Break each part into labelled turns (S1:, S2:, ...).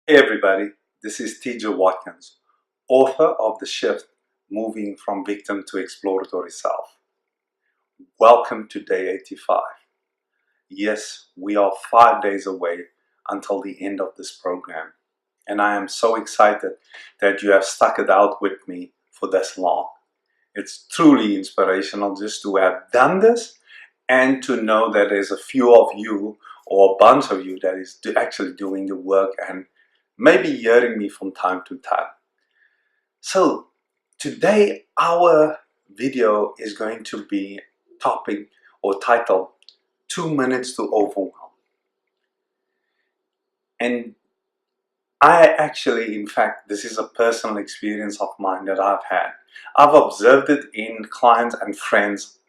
S1: Hey everybody, this is TJ Watkins, author of The Shift, Moving from Victim to Exploratory Self. Welcome to day 85. Yes, we are 5 days away until the end of this program, and I am so excited that you have stuck it out with me for this long. It's truly inspirational just to have done this and to know that there's a few of you or a bunch of you that is actually doing the work and maybe hearing me from time to time. So today our video is going to be topic or titled 2 minutes to overwhelm. And I actually, in fact, this is a personal experience of mine that I've had. I've observed it in clients and friends.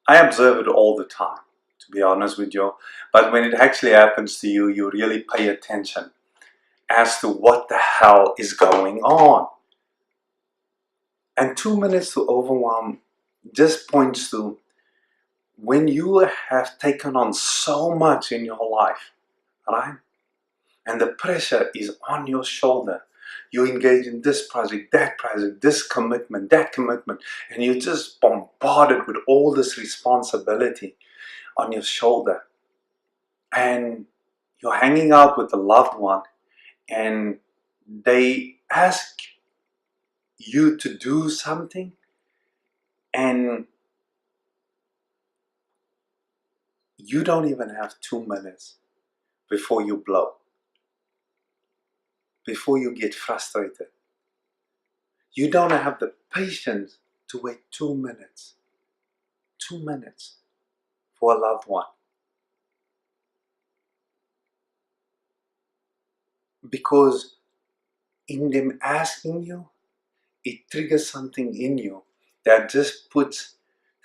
S1: I observe it all the time, to be honest with you. But when it actually happens to you, you really pay attention as to what the hell is going on. And 2 minutes to overwhelm just points to when you have taken on so much in your life, right? And the pressure is on your shoulder. You engage in this project, this commitment, that commitment, and you're just bombarded with all this responsibility on your shoulder. And you're hanging out with a loved one, and they ask you to do something, and you don't even have 2 minutes before you blow, before you get frustrated. You don't have the patience to wait 2 minutes. 2 minutes for a loved one. Because in them asking you, it triggers something in you that just puts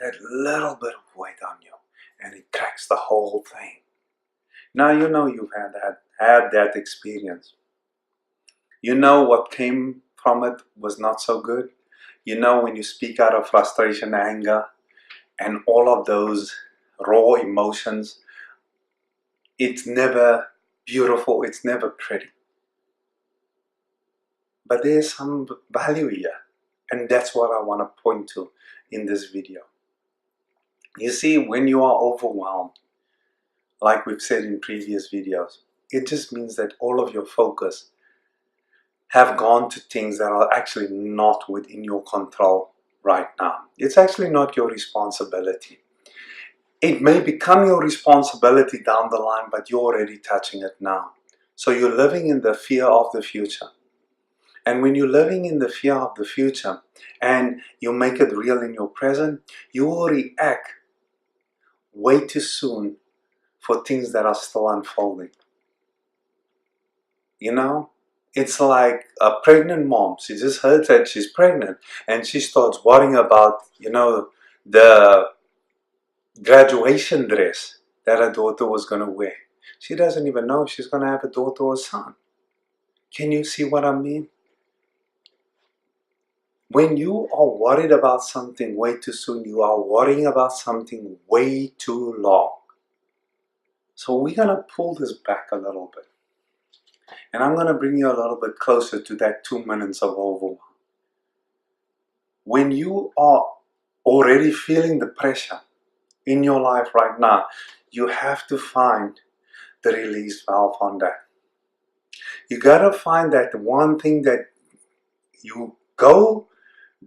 S1: that little bit of weight on you, and it cracks the whole thing. Now you know you've had that experience. You know what came from it was not so good. You know when you speak out of frustration, anger, and all of those raw emotions, it's never beautiful, it's never pretty. But there's some value here, and that's what I want to point to in this video. You see, when you are overwhelmed, like we've said in previous videos, it just means that all of your focus have gone to things that are actually not within your control right now. It's actually not your responsibility. It may become your responsibility down the line, but you're already touching it now. So you're living in the fear of the future. And when you're living in the fear of the future and you make it real in your present, you will react way too soon for things that are still unfolding. You know, it's like a pregnant mom. She just heard that she's pregnant and she starts worrying about, the graduation dress that her daughter was going to wear. She doesn't even know if she's going to have a daughter or a son. Can you see what I mean? When you are worried about something way too soon, you are worrying about something way too long. So we're going to pull this back a little bit. And I'm going to bring you a little bit closer to that 2 minutes of overwhelm. When you are already feeling the pressure in your life right now, you have to find the release valve on that. You got to find that one thing that you go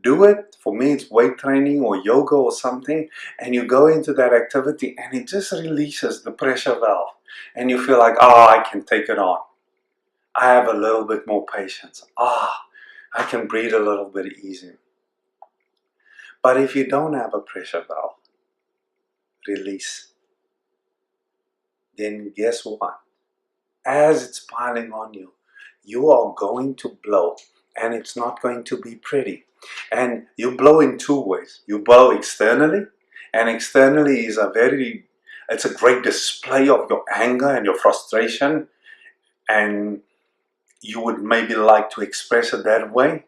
S1: do it. For me, it's weight training or yoga or something, and you go into that activity and it just releases the pressure valve, and you feel like, I can take it on. I have a little bit more patience. I can breathe a little bit easier. But if you don't have a pressure valve release, then guess what? As it's piling on you, you are going to blow, and it's not going to be pretty. And you blow in two ways. You blow externally, and externally is it's a great display of your anger and your frustration, and you would maybe like to express it that way.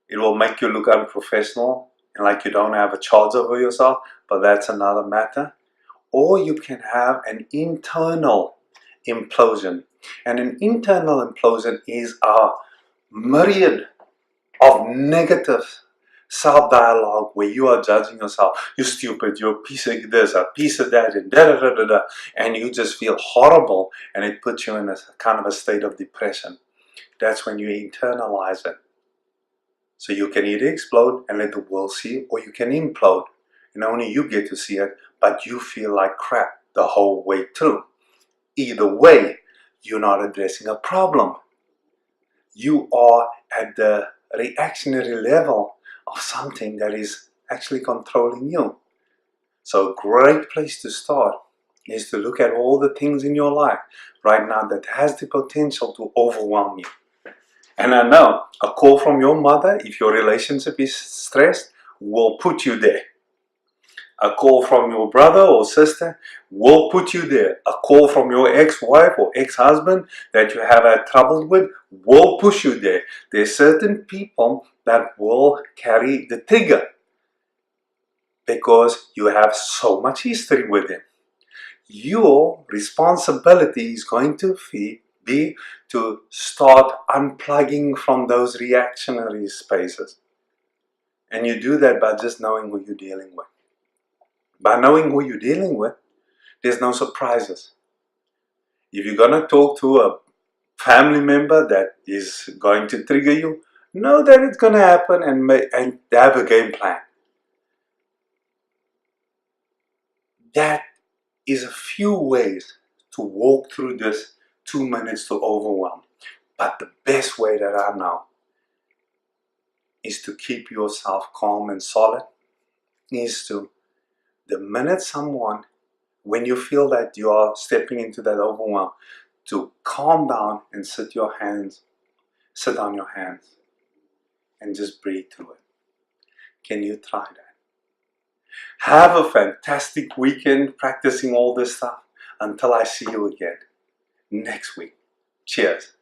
S1: It will make you look unprofessional and like you don't have a charge over yourself, but that's another matter. Or you can have an internal implosion, And an internal implosion is a myriad of negative self-dialogue where you are judging yourself. You're stupid, you're a piece of this, a piece of that, and da-da-da-da-da. And you just feel horrible, and it puts you in a kind of a state of depression. That's when you internalize it. So you can either explode and let the world see it, or you can implode, and only you get to see it, but you feel like crap the whole way through. Either way, you're not addressing a problem. You are at the reactionary level of something that is actually controlling you. So a great place to start is to look at all the things in your life right now that has the potential to overwhelm you. And I know a call from your mother, if your relationship is stressed, will put you there. A call from your brother or sister will put you there. A call from your ex-wife or ex-husband that you have had trouble with will push you there. There's certain people that will carry the trigger because you have so much history with them. Your responsibility is going to be to start unplugging from those reactionary spaces. And you do that by just knowing who you're dealing with. By knowing who you're dealing with, there's no surprises. If you're going to talk to a family member that is going to trigger you, know that it's going to happen and have a game plan. That is a few ways to walk through this 2 minutes to overwhelm. But the best way that I know is to keep yourself calm and solid, is to, the minute someone, when you feel that you are stepping into that overwhelm, to calm down and sit on your hands and just breathe through it. Can you try that? Have a fantastic weekend practicing all this stuff until I see you again next week. Cheers.